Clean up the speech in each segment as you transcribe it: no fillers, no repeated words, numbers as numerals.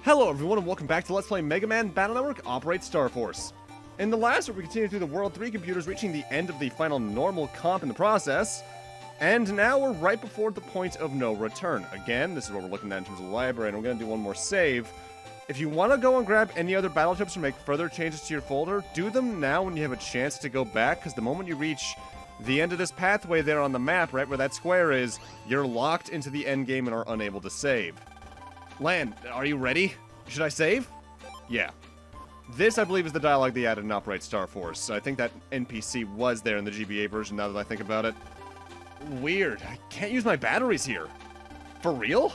Hello everyone and welcome back to Let's Play Megaman Battle Network Operate Star Force. In the last one, we continued through the World 3 computers, reaching the end of the final normal comp in the process, and now we're right before the point of no return. Again, this is what we're looking at in terms of the library, and we're going to do one more save. If you want to go and grab any other battle chips or make further changes to your folder, do them now when you have a chance to go back, because the moment you reach the end of this pathway there on the map, right where that square is, you're locked into the endgame and are unable to save. Lan, are you ready? Should I save? Yeah. This, I believe, is the dialogue they added in Operate Star Force. I think that NPC was there in the GBA version, now that I think about it. Weird. I can't use my batteries here. For real?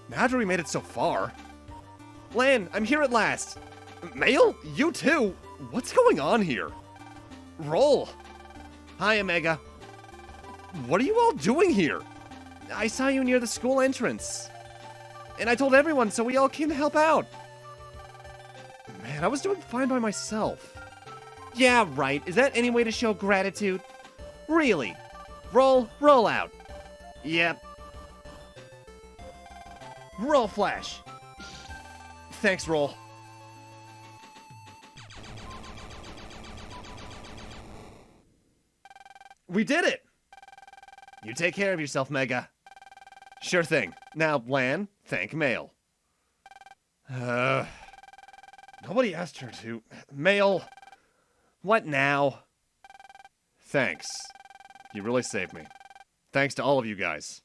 Now that we made it so far. Lan, I'm here at last. Mail? You too? What's going on here? Roll. Hi, Omega. What are you all doing here? I saw you near the school entrance. And I told everyone, so we all came to help out. Man, I was doing fine by myself. Yeah, right. Is that any way to show gratitude? Really? Roll out. Yep. Roll flash. Thanks, Roll. We did it! You take care of yourself, Mega. Sure thing. Now, Lan, thank Mail. Nobody asked her to. Mail. What now? Thanks. You really saved me. Thanks to all of you guys.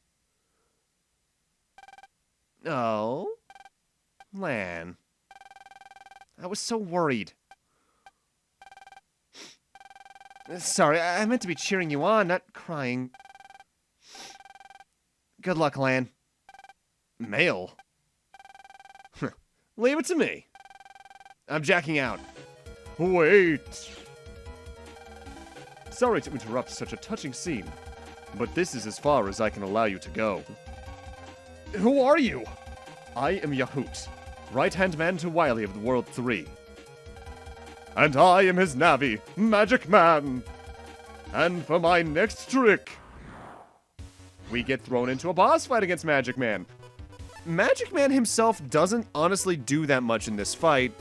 Oh? Lan. I was so worried. Sorry, I meant to be cheering you on, not crying. Good luck, Lan. Mail? Leave it to me. I'm jacking out. Wait. Sorry to interrupt such a touching scene, but this is as far as I can allow you to go. Who are you? I am Yahoot, right-hand man to Wily of the World 3. And I am his navvy, Magicman. And for my next trick, we get thrown into a boss fight against Magicman. Magicman himself doesn't honestly do that much in this fight,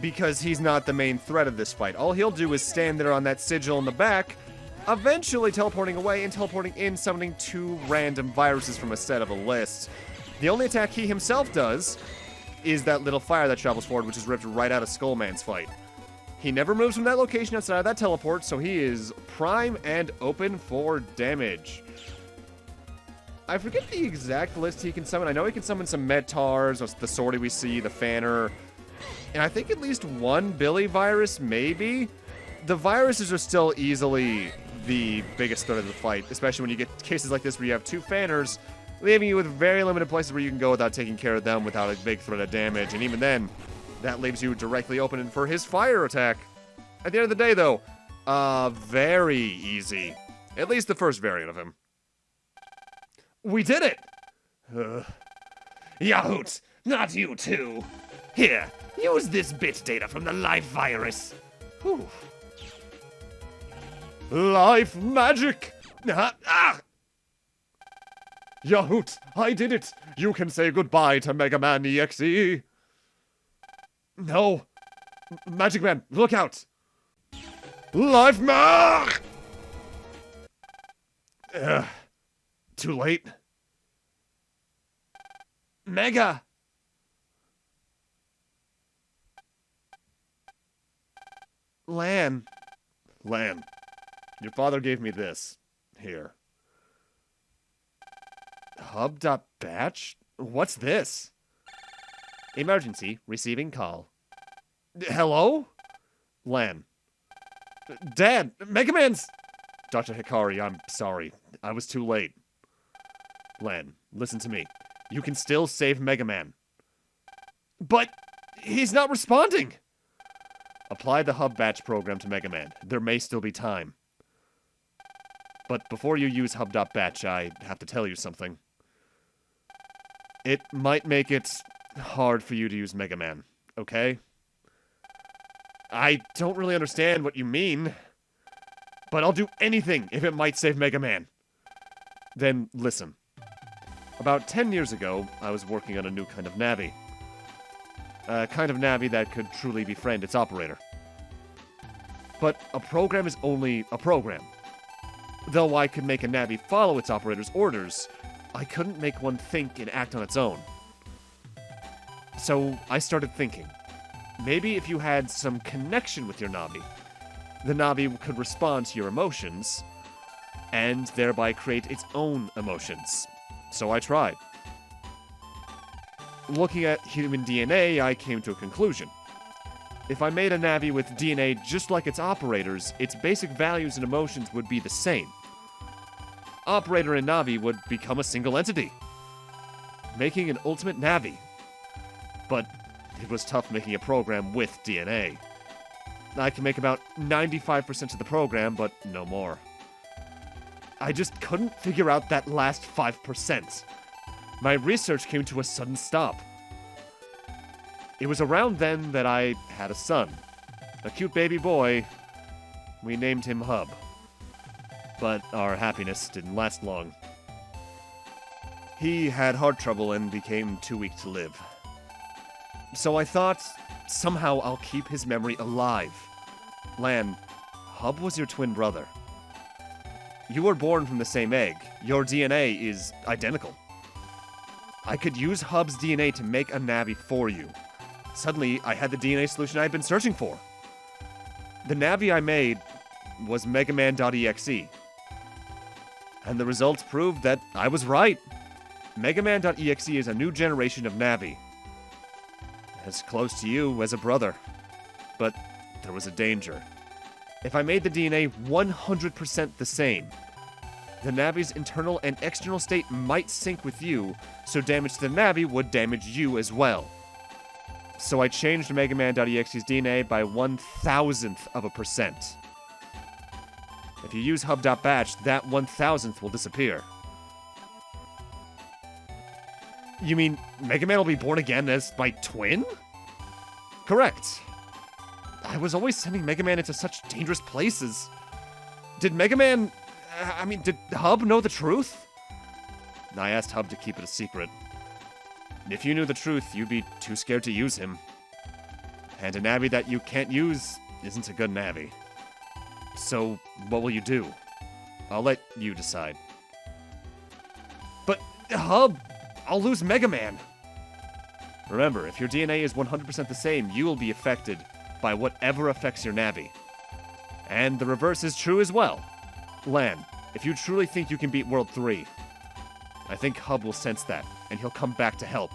because he's not the main threat of this fight. All he'll do is stand there on that sigil in the back, eventually teleporting away and teleporting in, summoning 2 random viruses from a set of a list. The only attack he himself does is that little fire that travels forward, which is ripped right out of Skullman's fight. He never moves from that location outside of that teleport, so he is prime and open for damage. I forget the exact list he can summon. I know he can summon some Metars, the Swordy we see, the Fanner, and I think at least 1 Billy virus, maybe? The viruses are still easily the biggest threat of the fight, especially when you get cases like this where you have 2 Fanners, leaving you with very limited places where you can go without taking care of them without a big threat of damage, and even then, that leaves you directly open for his fire attack. At the end of the day, though, very easy. At least the first variant of him. We did it! Yahoot, not you too. Here, use this bit data from the LifeVirus. Whew. Life magic! Yahoot, I did it! You can say goodbye to Megaman.Exe. No. Magicman, look out! Life mag! Too late. Mega! Lan. Lan, your father gave me this. Here. Hub.batch? What's this? Emergency, receiving call. Hello? Lan. Dad, Megaman's... Dr. Hikari, I'm sorry. I was too late. Lan, listen to me. You can still save Megaman. But he's not responding! Apply the Hub Batch program to Megaman. There may still be time. But before you use Hub.batch, I have to tell you something. It might make it hard for you to use Megaman, okay? I don't really understand what you mean, but I'll do anything if it might save Megaman. Then listen. About 10 years ago, I was working on a new kind of navvy. A kind of Navi that could truly befriend its operator. But a program is only a program. Though I could make a Navi follow its operator's orders, I couldn't make one think and act on its own. So I started thinking. Maybe if you had some connection with your Navi, the Navi could respond to your emotions, and thereby create its own emotions. So I tried. Looking at human DNA, I came to a conclusion. If I made a Navi with DNA just like its operators, its basic values and emotions would be the same. Operator and Navi would become a single entity, making an ultimate Navi. But it was tough making a program with DNA. I can make about 95% of the program, but no more. I just couldn't figure out that last 5%. My research came to a sudden stop. It was around then that I had a son. A cute baby boy. We named him Hub. But our happiness didn't last long. He had heart trouble and became too weak to live. So I thought, somehow I'll keep his memory alive. Lan, Hub was your twin brother. You were born from the same egg. Your DNA is identical. I could use Hub's DNA to make a Navi for you. Suddenly, I had the DNA solution I had been searching for. The Navi I made was Megaman.Exe. And the results proved that I was right. Megaman.Exe is a new generation of Navi. As close to you as a brother. But there was a danger. If I made the DNA 100% the same, the Navi's internal and external state might sync with you, so damage to the Navi would damage you as well. So I changed Megaman.Exe's DNA by 1,000%. If you use hub.batch, that 1,000th will disappear. You mean Megaman will be born again as my twin? Correct. I was always sending Megaman into such dangerous places. Did Hub know the truth? I asked Hub to keep it a secret. If you knew the truth, you'd be too scared to use him. And a Navi that you can't use isn't a good Navi. So, what will you do? I'll let you decide. But, Hub, I'll lose Megaman. Remember, if your DNA is 100% the same, you will be affected by whatever affects your Navi. And the reverse is true as well. Lan, if you truly think you can beat World 3, I think Hub will sense that, and he'll come back to help.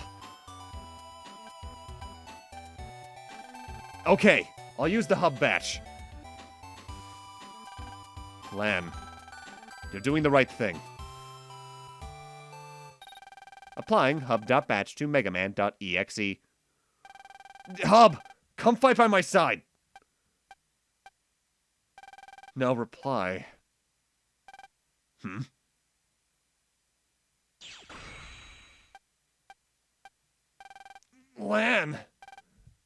Okay, I'll use the Hub batch. Lan, you're doing the right thing. Applying hub.batch to Megaman.Exe. Hub, come fight by my side. No reply. Lan!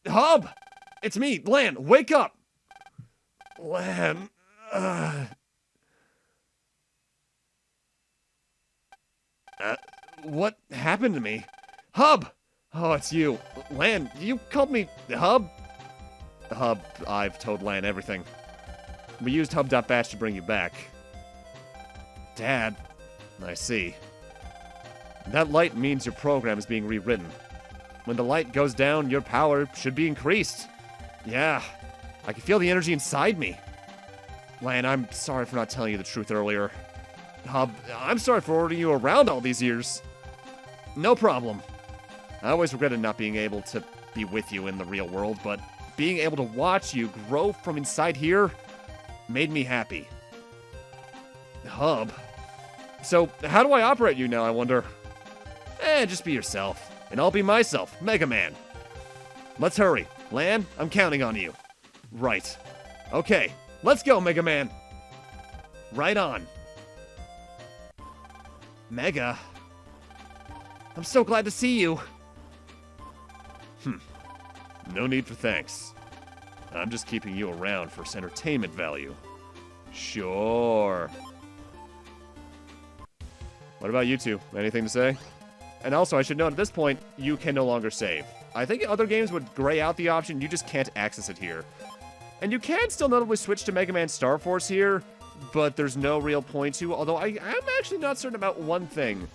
Hub! It's me, Lan! Wake up! Lan... What happened to me? Hub! Oh, it's you. Lan, you called me Hub? Hub, I've told Lan everything. We used hub.batch to bring you back. Dad, I see. That light means your program is being rewritten. When the light goes down, your power should be increased. Yeah, I can feel the energy inside me. Lan, I'm sorry for not telling you the truth earlier. Hub, I'm sorry for ordering you around all these years. No problem. I always regretted not being able to be with you in the real world, but being able to watch you grow from inside here made me happy. Hub. So, how do I operate you now, I wonder? Just be yourself. And I'll be myself, Megaman. Let's hurry. Lan, I'm counting on you. Right. Okay, let's go, Megaman. Right on. Mega. I'm so glad to see you. No need for thanks. I'm just keeping you around for entertainment value. Sure. What about you two? Anything to say? And also, I should note at this point, you can no longer save. I think other games would gray out the option. You just can't access it here. And you can still notably switch to Mega Man Star Force here, but there's no real point to, although I'm actually not certain about one thing,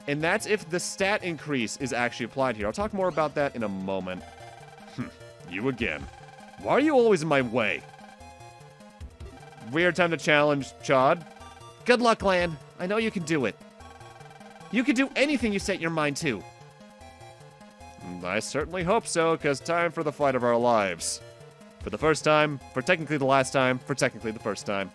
and that's if the stat increase is actually applied here. I'll talk more about that in a moment. You again. Why are you always in my way? Weird time to challenge, Chad. Good luck, Lan. I know you can do it. You can do anything you set your mind to. I certainly hope so, because time for the fight of our lives. For the first time, for technically the last time, for technically the first time.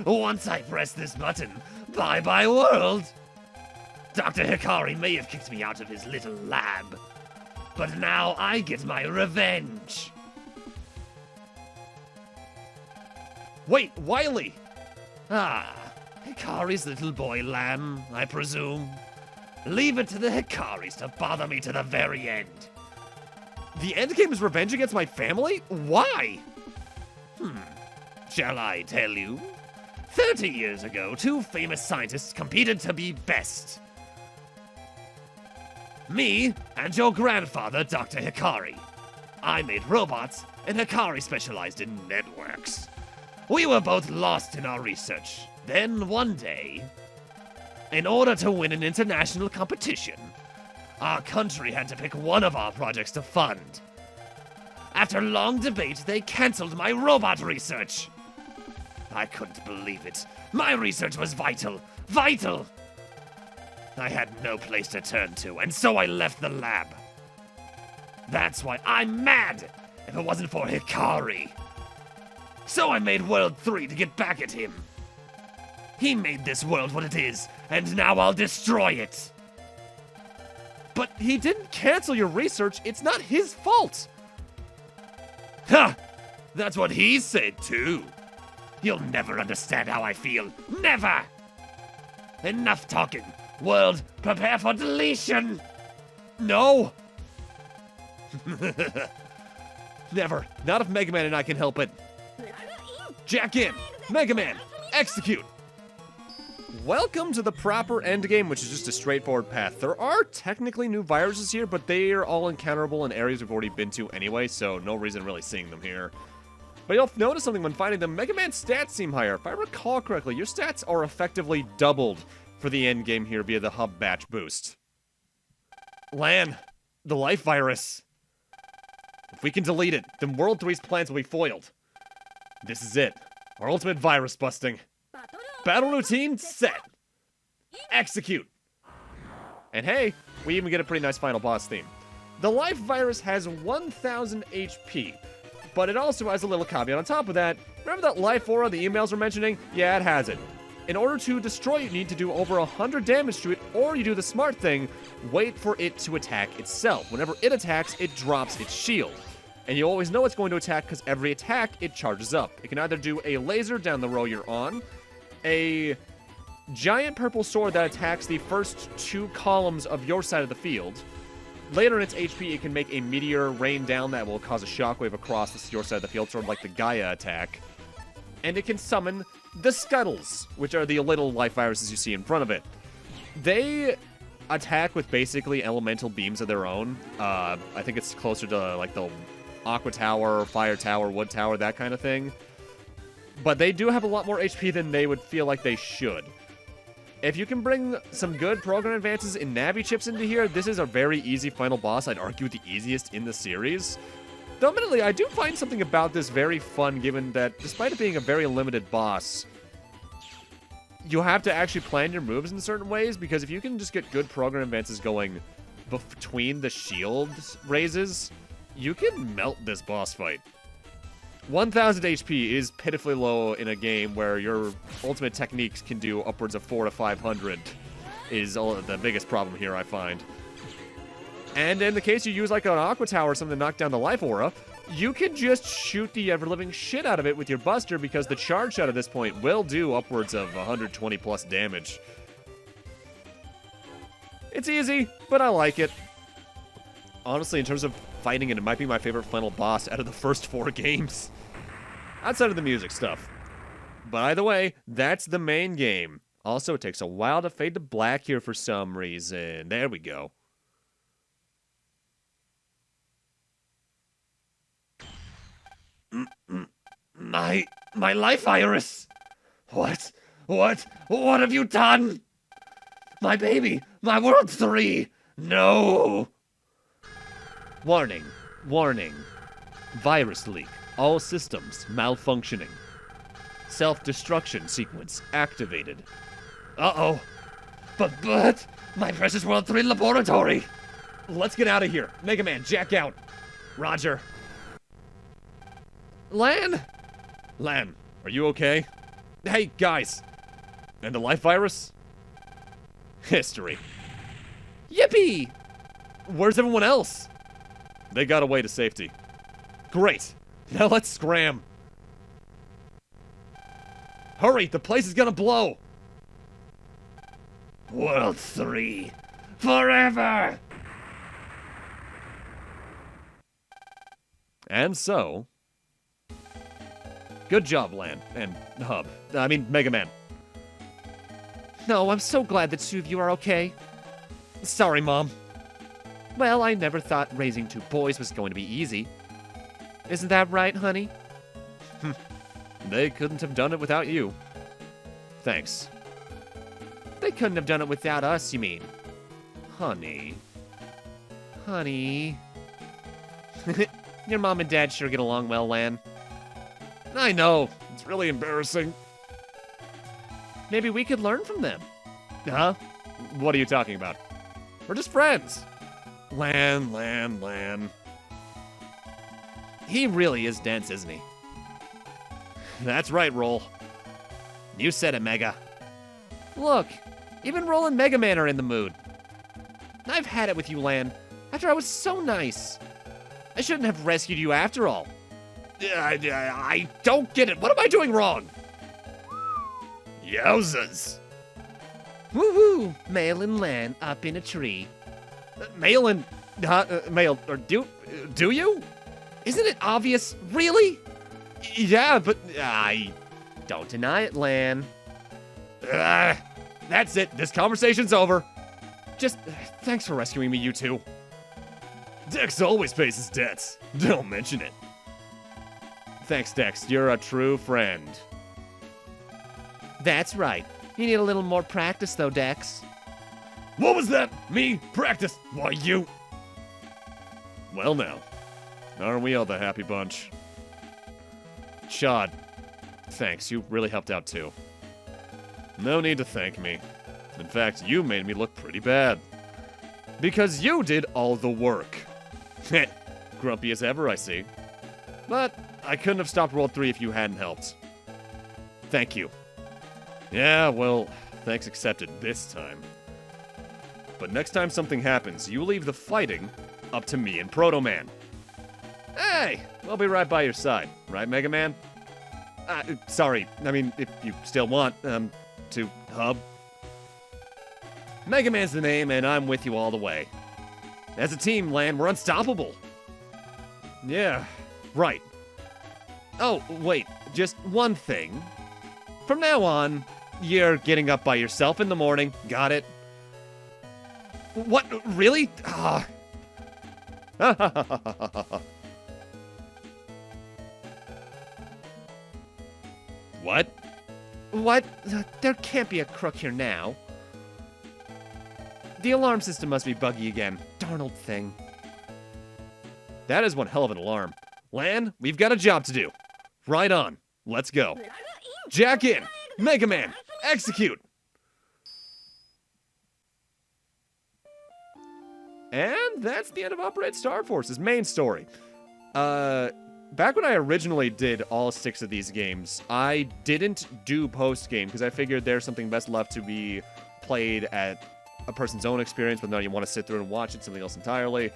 Once I press this button, bye-bye world! Dr. Hikari may have kicked me out of his little lab, but now I get my revenge. Wait, Wily! Ah, Hikari's little boy lamb, I presume. Leave it to the Hikaris to bother me to the very end. The Endgame is revenge against my family? Why? Shall I tell you? 30 years ago, two famous scientists competed to be best. Me and your grandfather, Dr. Hikari. I made robots, and Hikari specialized in networks. We were both lost in our research. Then one day, in order to win an international competition, our country had to pick one of our projects to fund. After long debate, they canceled my robot research. I couldn't believe it. My research was vital. Vital! I had no place to turn to, and so I left the lab. That's why I'm mad if it wasn't for Hikari. So I made World 3 to get back at him. He made this world what it is, and now I'll destroy it. But he didn't cancel your research. It's not his fault. Ha! That's what he said too. You'll never understand how I feel. Never! Enough talking. World, prepare for deletion! No! Never. Not if Megaman and I can help it. Jack in. Megaman, execute. Welcome to the proper endgame, which is just a straightforward path. There are technically new viruses here, but they are all encounterable in areas we've already been to anyway, so no reason really seeing them here. But you'll notice something when finding them. Mega Man's stats seem higher. If I recall correctly, your stats are effectively doubled for the endgame here via the hub batch boost. Lan, the LifeVirus. If we can delete it, then World 3's plans will be foiled. This is it. Our ultimate virus busting. Battle routine set. Execute. And hey, we even get a pretty nice final boss theme. The LifeVirus has 1000 HP, but it also has a little caveat on top of that. Remember that life aura the emails were mentioning? Yeah, it has it. In order to destroy it, you need to do over 100 damage to it, or you do the smart thing, wait for it to attack itself. Whenever it attacks, it drops its shield. And you always know it's going to attack because every attack, it charges up. It can either do a laser down the row you're on, a giant purple sword that attacks the first 2 columns of your side of the field. Later in its HP, it can make a meteor rain down that will cause a shockwave across your side of the field, sort of like the Gaia attack. And it can summon the Scuttles, which are the little life viruses you see in front of it. They attack with basically elemental beams of their own. I think it's closer to like the Aqua Tower, Fire Tower, Wood Tower, that kind of thing. But they do have a lot more HP than they would feel like they should. If you can bring some good program advances in Navi chips into here, this is a very easy final boss. I'd argue the easiest in the series. Though admittedly, I do find something about this very fun, given that despite it being a very limited boss, you have to actually plan your moves in certain ways, because if you can just get good program advances going between the shield raises, you can melt this boss fight. 1000 HP is pitifully low in a game where your ultimate techniques can do upwards of 400 to 500 is the biggest problem here, I find. And in the case you use like an Aqua Tower or something to knock down the life aura, you can just shoot the ever-living shit out of it with your buster, because the charge shot at this point will do upwards of 120 plus damage. It's easy, but I like it. Honestly, in terms of fighting it, it might be my favorite final boss out of the first 4 games. outside of the music stuff. By the way, that's the main game. Also, it takes a while to fade to black here for some reason. There we go. My LifeVirus! What have you done? My baby! My World 3! No! Warning. Virus leak. All systems malfunctioning. Self-destruction sequence activated. Uh-oh. But, my precious World 3 laboratory! Let's get out of here. Megaman, jack out. Roger. Lan, are you okay? Hey, guys. And the LifeVirus? History. Yippee! Where's everyone else? They got away to safety. Great. Now let's scram. Hurry, the place is gonna blow. World 3. Forever! And so... Good job, Lan. And Megaman. No, I'm so glad that two of you are okay. Sorry, Mom. Well, I never thought raising two boys was going to be easy. Isn't that right, honey? They couldn't have done it without you. Thanks. They couldn't have done it without us, you mean? Honey. Your mom and dad sure get along well, Lan. I know. It's really embarrassing. Maybe we could learn from them. Huh? What are you talking about? We're just friends. Lan. He really is dense, isn't he? That's right, Roll. You said it, Mega. Look, even Roll and Megaman are in the mood. I've had it with you, Lan, after I was so nice. I shouldn't have rescued you after all. I don't get it. What am I doing wrong? Yowzas. Woohoo! Mail and Lan up in a tree. Mail, or do you? Isn't it obvious? Really? Yeah, but I don't deny it, Lan. That's it. This conversation's over. Just thanks for rescuing me, you two. Dex always pays his debts. Don't mention it. Thanks, Dex. You're a true friend. That's right. You need a little more practice, though, Dex. What was that? Me? Practice? Why, you... Well, now. Aren't we all the happy bunch? Chad, thanks. You really helped out, too. No need to thank me. In fact, you made me look pretty bad. Because you did all the work. Grumpy as ever, I see. But I couldn't have stopped World 3 if you hadn't helped. Thank you. Yeah, well, thanks accepted this time. But next time something happens, you leave the fighting up to me and Proto Man. Hey, we'll be right by your side. Right, Mega Man? Sorry, I mean, if you still want, to hub. Mega Man's the name, and I'm with you all the way. As a team, Lan, we're unstoppable. Yeah, right. Oh, wait, just one thing. From now on, you're getting up by yourself in the morning. Got it? What? Really? What? What? There can't be a crook here now. The alarm system must be buggy again. Darn old thing. That is one hell of an alarm. Lan, we've got a job to do. Right on. Let's go. Jack in. Mega Man. Execute. And that's the end of Operate Star Force's main story. Back when I originally did all 6 of these games, I didn't do post-game because I figured there's something best left to be played at a person's own experience, but now you want to sit through and watch it, something else entirely.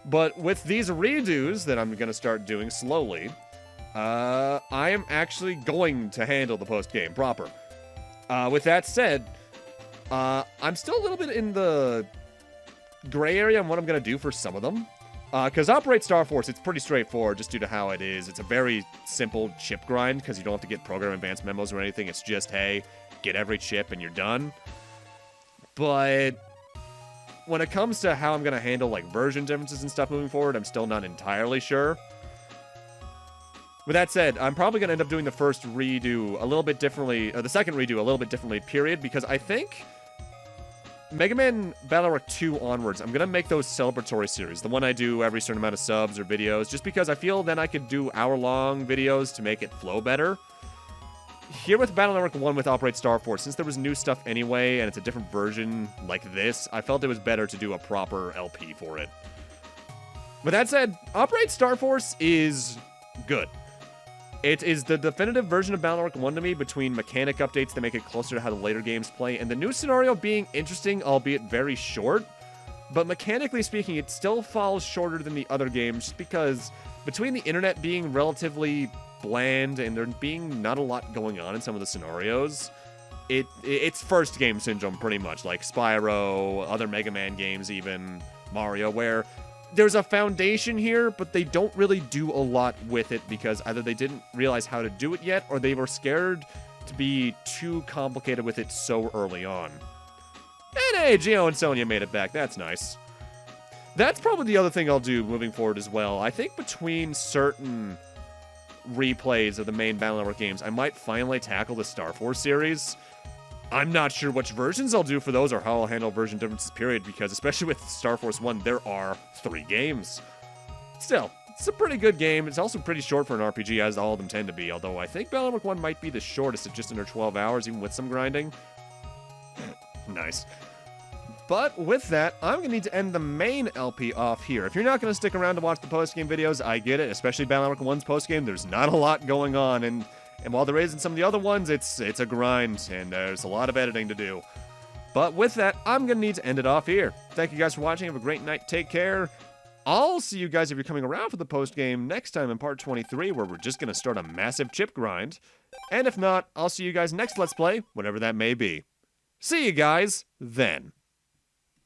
But with these redos that I'm going to start doing slowly, I am actually going to handle the post-game proper. With that said, I'm still a little bit in the gray area on what I'm going to do for some of them. Because Operate Star Force, it's pretty straightforward just due to how it is. It's a very simple chip grind because you don't have to get program advanced memos or anything. It's just, hey, get every chip and you're done. But when it comes to how I'm going to handle like version differences and stuff moving forward, I'm still not entirely sure. With that said, I'm probably going to end up doing the first redo a little bit differently, or the second redo a little bit differently, period, because I think Megaman Battle Network 2 onwards, I'm going to make those celebratory series, the one I do every certain amount of subs or videos, just because I feel then I could do hour-long videos to make it flow better. Here with Battle Network 1 with Operate Star Force, since there was new stuff anyway, and it's a different version like this, I felt it was better to do a proper LP for it. With that said, Operate Star Force is good. It is the definitive version of Battle Network 1 to me, between mechanic updates that make it closer to how the later games play, and the new scenario being interesting, albeit very short. But mechanically speaking, it still falls shorter than the other games, just because between the internet being relatively bland and there being not a lot going on in some of the scenarios, it's first game syndrome pretty much, like Spyro, other Mega Man games even, Mario, where there's a foundation here, but they don't really do a lot with it because either they didn't realize how to do it yet, or they were scared to be too complicated with it so early on. And hey, Gio and Sonia made it back. That's nice. That's probably the other thing I'll do moving forward as well. I think between certain replays of the main Battle Network games, I might finally tackle the Star Force series. I'm not sure which versions I'll do for those or how I'll handle version differences, period, because especially with Star Force 1, there are 3 games. Still, it's a pretty good game. It's also pretty short for an RPG, as all of them tend to be, although I think Battle Network 1 might be the shortest at just under 12 hours, even with some grinding. Nice. But with that, I'm going to need to end the main LP off here. If you're not going to stick around to watch the post-game videos, I get it, especially Battle Network 1's post-game. There's not a lot going on, and while there is in some of the other ones, it's a grind, and there's a lot of editing to do. But with that, I'm going to need to end it off here. Thank you guys for watching. Have a great night. Take care. I'll see you guys if you're coming around for the post-game next time in part 23, where we're just going to start a massive chip grind. And if not, I'll see you guys next Let's Play, whatever that may be. See you guys then.